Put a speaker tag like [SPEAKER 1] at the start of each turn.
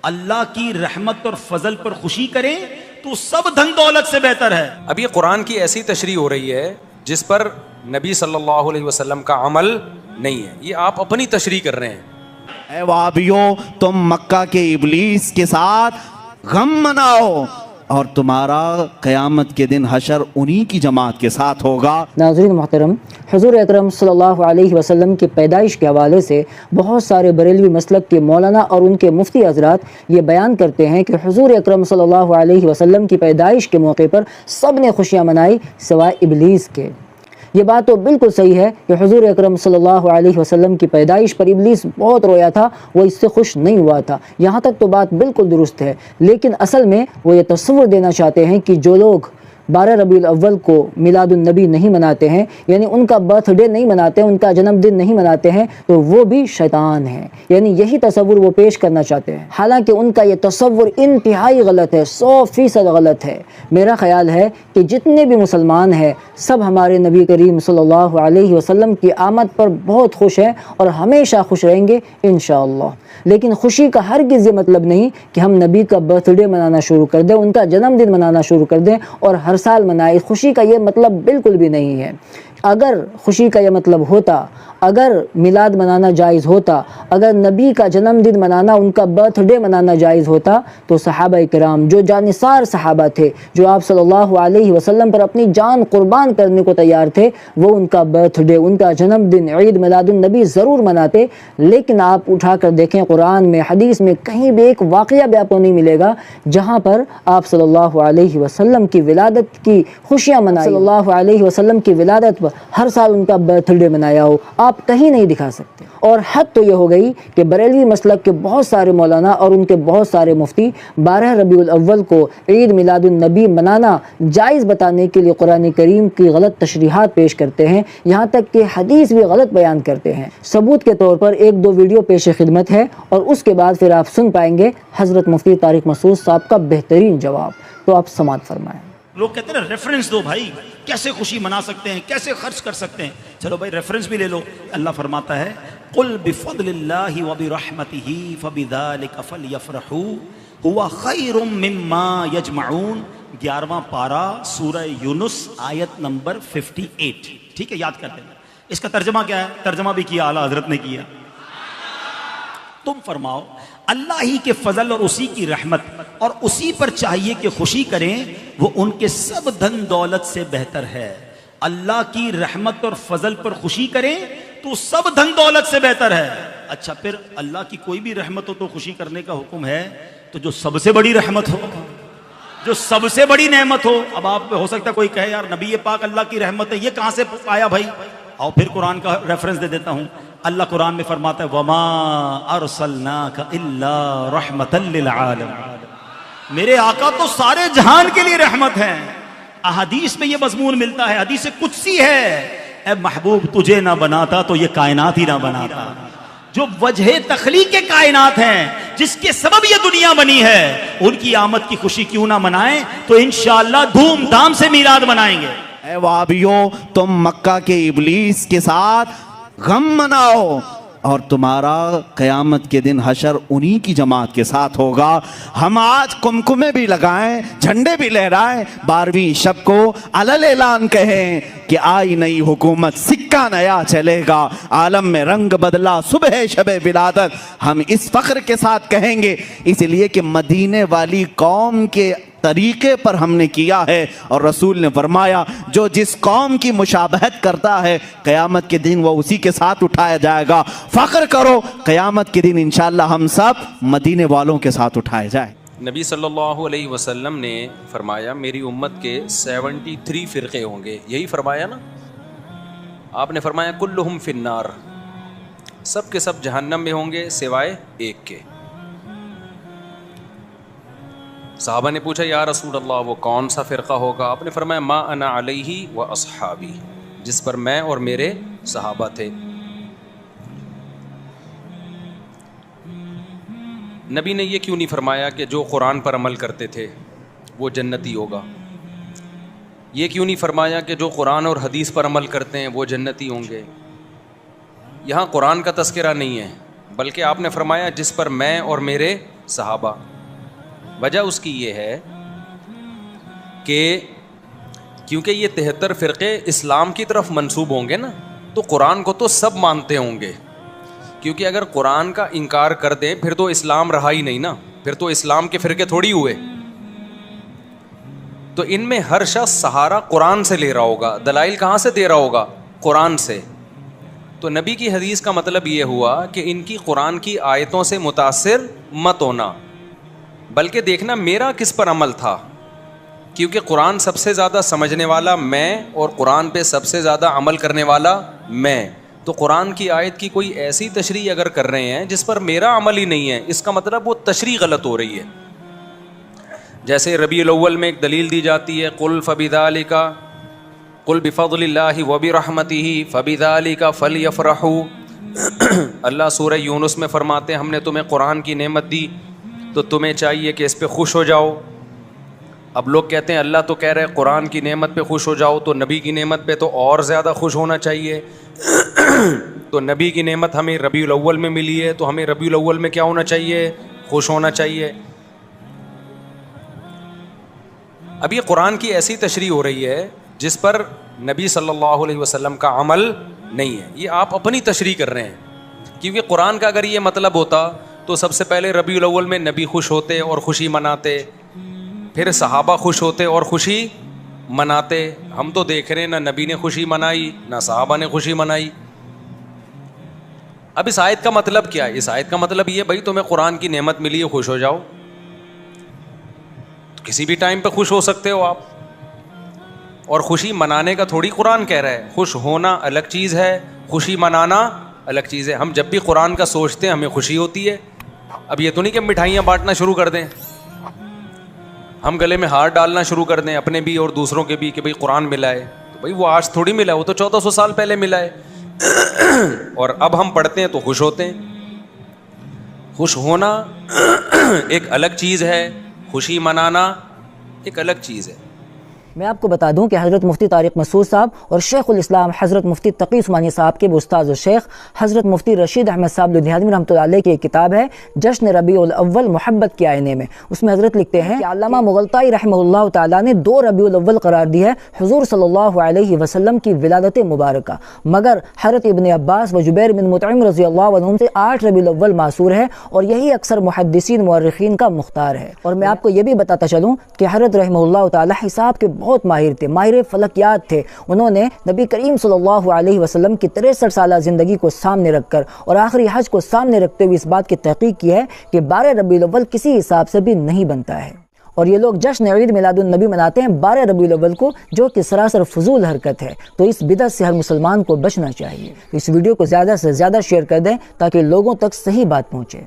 [SPEAKER 1] اللہ کی رحمت اور فضل پر خوشی کریں تو سب دھن دولت سے بہتر ہے.
[SPEAKER 2] اب یہ قرآن کی ایسی تشریح ہو رہی ہے جس پر نبی صلی اللہ علیہ وسلم کا عمل نہیں ہے, یہ آپ اپنی تشریح کر رہے ہیں.
[SPEAKER 3] اے وہابیوں, تم مکہ کے ابلیس کے ساتھ غم مناؤ اور تمہارا قیامت کے دن حشر انہی کی جماعت کے ساتھ ہوگا.
[SPEAKER 4] ناظرین محترم, حضور اکرم صلی اللہ علیہ وسلم کی پیدائش کے حوالے سے بہت سارے بریلوی مسلک کے مولانا اور ان کے مفتی حضرات یہ بیان کرتے ہیں کہ حضور اکرم صلی اللہ علیہ وسلم کی پیدائش کے موقع پر سب نے خوشیاں منائی سوائے ابلیس کے. یہ بات تو بالکل صحیح ہے کہ حضور اکرم صلی اللہ علیہ وسلم کی پیدائش پر ابلیس بہت رویا تھا, وہ اس سے خوش نہیں ہوا تھا. یہاں تک تو بات بالکل درست ہے, لیکن اصل میں وہ یہ تصور دینا چاہتے ہیں کہ جو لوگ 12 ربیع الاول کو میلاد النبی نہیں مناتے ہیں, یعنی ان کا برتھ ڈے نہیں مناتے ہیں, ان کا جنم دن نہیں مناتے ہیں, تو وہ بھی شیطان ہیں. یعنی یہی تصور وہ پیش کرنا چاہتے ہیں, حالانکہ ان کا یہ تصور انتہائی غلط ہے, 100% غلط ہے. میرا خیال ہے کہ جتنے بھی مسلمان ہیں سب ہمارے نبی کریم صلی اللہ علیہ وسلم کی آمد پر بہت خوش ہیں اور ہمیشہ خوش رہیں گے انشاءاللہ. لیکن خوشی کا ہرگز یہ مطلب نہیں کہ ہم نبی کا برتھ ڈے منانا شروع کر دیں, ان کا جنم دن منانا شروع کر دیں اور ہر سال منائے. خوشی کا یہ مطلب بالکل بھی نہیں ہے. اگر خوشی کا یہ مطلب ہوتا, اگر میلاد منانا جائز ہوتا, اگر نبی کا جنم دن منانا, ان کا برتھ ڈے منانا جائز ہوتا, تو صحابہ کرام جو جانثار صحابہ تھے, جو آپ صلی اللہ علیہ وسلم پر اپنی جان قربان کرنے کو تیار تھے, وہ ان کا برتھ ڈے, ان کا جنم دن, عید میلاد النبی ضرور مناتے. لیکن آپ اٹھا کر دیکھیں قرآن میں, حدیث میں کہیں بھی ایک واقعہ بھی آپ کو نہیں ملے گا جہاں پر آپ صلی اللہ علیہ وسلم کی ولادت کی خوشیاں منائی, صلی اللہ علیہ وسلم کی ولادت پر ہر سال ان کا برتھ ڈے منایا ہو. آپ کہیں نہیں دکھا سکتے. اور حد تو یہ ہو گئی کہ بریلوی مسلک کے بہت سارے مولانا اور ان کے بہت سارے مفتی 12 ربیع الاول کو عید میلاد النبی منانا جائز بتانے کے لیے قرآن کریم کی غلط تشریحات پیش کرتے ہیں, یہاں تک کہ حدیث بھی غلط بیان کرتے ہیں. ثبوت کے طور پر 1-2 ویڈیو پیش خدمت ہے اور اس کے بعد پھر آپ سن پائیں گے حضرت مفتی طارق مسعود صاحب کا بہترین جواب. تو آپ سماعت فرمائیں.
[SPEAKER 1] لوگ کہتے ہیں نا ریفرنس دو بھائی, کیسے خوشی منا سکتے ہیں, کیسے خرچ کر سکتے ہیں. چلو بھائی ریفرنس بھی لے لو. اللہ فرماتا ہے قل بفضل اللہ وبرحمتہ فبذلک فلیفرحوا هو خیر مما یجمعون. 11واں پارہ سورہ یونس آیت نمبر 58. ٹھیک ہے, یاد کرتے ہیں. اس کا ترجمہ کیا ہے؟ ترجمہ بھی کیا اعلیٰ حضرت نے کیا. تم فرماؤ اللہ ہی کے فضل اور اسی کی رحمت اور اسی پر چاہیے کہ خوشی کریں, وہ ان کے سب دھن دولت سے بہتر ہے. اللہ کی رحمت اور فضل پر خوشی کریں تو سب دھن دولت سے بہتر ہے. اچھا, پھر اللہ کی کوئی بھی رحمت ہو تو خوشی کرنے کا حکم ہے, تو جو سب سے بڑی رحمت ہو, جو سب سے بڑی نعمت ہو. اب آپ ہو سکتا ہے کوئی کہے یار نبی پاک اللہ کی رحمت ہے, یہ کہاں سے آیا بھائی؟ اور پھر قرآن کا ریفرنس دے دیتا ہوں. اللہ قرآن میں فرماتا ہے وما ارسلناک الا رحمتا للعالمین. میرے آقا تو سارے جہان کے لیے رحمت ہیں. احادیث میں یہ مضمون ملتا ہے, حدیث قدسی ہے, اے محبوب تجھے نہ بناتا تو یہ کائنات ہی نہ بناتا. جو وجہ تخلیق کے کائنات ہیں, جس کے سبب یہ دنیا بنی ہے, ان کی آمد کی خوشی کیوں نہ منائیں؟ تو انشاءاللہ دھوم دھام سے میلاد منائیں گے.
[SPEAKER 3] اے وہابیوں, تم مکہ کے ابلیس کے ساتھ غم مناؤ اور تمہارا قیامت کے دن حشر انہی کی جماعت کے ساتھ ہوگا. ہم آج کمکمے بھی لگائیں, جھنڈے بھی لہرائیں, 12ویں شب کو علل اعلان کہیں کہ آئی نئی حکومت, سکہ نیا چلے گا, عالم میں رنگ بدلا صبح شب ولادت. ہم اس فخر کے ساتھ کہیں گے, اس لیے کہ مدینے والی قوم کے طریقے پر ہم نے کیا ہے, اور رسول نے فرمایا جو جس قوم کی مشابہت کرتا ہے قیامت کے دن وہ اسی کے ساتھ اٹھایا جائے گا. فخر کرو, قیامت کے دن انشاءاللہ ہم سب مدینے والوں کے ساتھ اٹھائے جائیں.
[SPEAKER 2] نبی صلی اللہ علیہ وسلم نے فرمایا میری امت کے 73 فرقے ہوں گے. یہی فرمایا نا آپ نے؟ فرمایا کلہم فی النار, سب کے سب جہنم میں ہوں گے سوائے ایک کے. صحابہ نے پوچھا یا رسول اللہ وہ کون سا فرقہ ہوگا؟ آپ نے فرمایا ما انا علیہ و اصحابی, جس پر میں اور میرے صحابہ تھے. نبی نے یہ کیوں نہیں فرمایا کہ جو قرآن پر عمل کرتے تھے وہ جنتی ہوگا؟ یہ کیوں نہیں فرمایا کہ جو قرآن اور حدیث پر عمل کرتے ہیں وہ جنتی ہوں گے؟ یہاں قرآن کا تذکرہ نہیں ہے, بلکہ آپ نے فرمایا جس پر میں اور میرے صحابہ. وجہ اس کی یہ ہے کہ کیونکہ یہ 73 فرقے اسلام کی طرف منسوب ہوں گے نا، تو قرآن کو تو سب مانتے ہوں گے، کیونکہ اگر قرآن کا انکار کر دیں پھر تو اسلام رہا ہی نہیں نا، پھر تو اسلام کے فرقے تھوڑی ہوئے. تو ان میں ہر شخص سہارا قرآن سے لے رہا ہوگا، دلائل کہاں سے دے رہا ہوگا؟ قرآن سے. تو نبی کی حدیث کا مطلب یہ ہوا کہ ان کی قرآن کی آیتوں سے متاثر مت ہونا، بلکہ دیکھنا میرا کس پر عمل تھا، کیونکہ قرآن سب سے زیادہ سمجھنے والا میں اور قرآن پہ سب سے زیادہ عمل کرنے والا میں. تو قرآن کی آیت کی کوئی ایسی تشریح اگر کر رہے ہیں جس پر میرا عمل ہی نہیں ہے، اس کا مطلب وہ تشریح غلط ہو رہی ہے. جیسے ربیع الاول میں ایک دلیل دی جاتی ہے، قل فبذالک قل بفضل اللہ وبرحمتہ فبذالک فلیفرحوا. اللہ سورہ یونس میں فرماتے ہیں ہم نے تمہیں قرآن کی نعمت دی تو تمہیں چاہیے کہ اس پہ خوش ہو جاؤ. اب لوگ کہتے ہیں اللہ تو کہہ رہے قرآن کی نعمت پہ خوش ہو جاؤ، تو نبی کی نعمت پہ تو اور زیادہ خوش ہونا چاہیے. تو نبی کی نعمت ہمیں ربیع الاول میں ملی ہے تو ہمیں ربیع الاول میں کیا ہونا چاہیے؟ خوش ہونا چاہیے. اب یہ قرآن کی ایسی تشریح ہو رہی ہے جس پر نبی صلی اللہ علیہ وسلم کا عمل نہیں ہے، یہ آپ اپنی تشریح کر رہے ہیں. کیونکہ قرآن کا اگر یہ مطلب ہوتا تو سب سے پہلے ربیع الاول میں نبی خوش ہوتے اور خوشی مناتے، پھر صحابہ خوش ہوتے اور خوشی مناتے. ہم تو دیکھ رہے ہیں نہ نبی نے خوشی منائی نہ صحابہ نے خوشی منائی. اب اس آیت کا مطلب کیا ہے؟ اس آیت کا مطلب یہ بھائی تمہیں قرآن کی نعمت ملی ہے، خوش ہو جاؤ. کسی بھی ٹائم پہ خوش ہو سکتے ہو آپ، اور خوشی منانے کا تھوڑی قرآن کہہ رہا ہے. خوش ہونا الگ چیز ہے، خوشی منانا الگ چیز ہے. ہم جب بھی قرآن کا سوچتے ہیں ہمیں خوشی ہوتی ہے. اب یہ تو نہیں کہ مٹھائیاں بانٹنا شروع کر دیں، ہم گلے میں ہار ڈالنا شروع کر دیں اپنے بھی اور دوسروں کے بھی کہ بھائی قرآن ملا ہے. تو بھائی وہ آج تھوڑی ملا ہے، وہ تو 1400 سال پہلے ملا ہے. اور اب ہم پڑھتے ہیں تو خوش ہوتے ہیں. خوش ہونا ایک الگ چیز ہے، خوشی منانا ایک الگ چیز ہے.
[SPEAKER 4] میں آپ کو بتا دوں کہ حضرت مفتی طارق مسعود صاحب اور شیخ الاسلام حضرت مفتی تقی عثمانی صاحب کے استاد و شیخ حضرت مفتی رشید احمد صاحب لدھیانوی رحمۃ اللہ علیہ کی ایک کتاب ہے جشن ربیع الاول محبت کے آئینے میں. اس میں حضرت لکھتے ہیں کہ علامہ مغلطائی رحمہ اللہ تعالیٰ نے 2 ربیع الاول قرار دی ہے حضور صلی اللہ علیہ وسلم کی ولادت مبارکہ، مگر حضرت ابن عباس و جبیر بن مطعم رضی اللہ عنہم سے 8 ربیع الاول معصور ہے، اور یہی اکثر محدثین مورخین کا مختار ہے. اور میں آپ کو یہ بھی بتاتا چلوں کہ حضرت رحمہ اللہ تعالیٰ حساب کے بہت ماہر تھے، ماہر فلکیات تھے. انہوں نے نبی کریم صلی اللہ علیہ وسلم کی 63 سالہ زندگی کو سامنے رکھ کر اور آخری حج کو سامنے رکھتے ہوئے اس بات کی تحقیق کی ہے کہ 12 ربیع الاول کسی حساب سے بھی نہیں بنتا ہے. اور یہ لوگ جشن عید میلاد النبی مناتے ہیں 12 ربیع الاول کو، جو کہ سراسر فضول حرکت ہے. تو اس بدعت سے ہر مسلمان کو بچنا چاہیے. اس ویڈیو کو زیادہ سے زیادہ شیئر کر دیں تاکہ لوگوں تک صحیح بات پہنچے.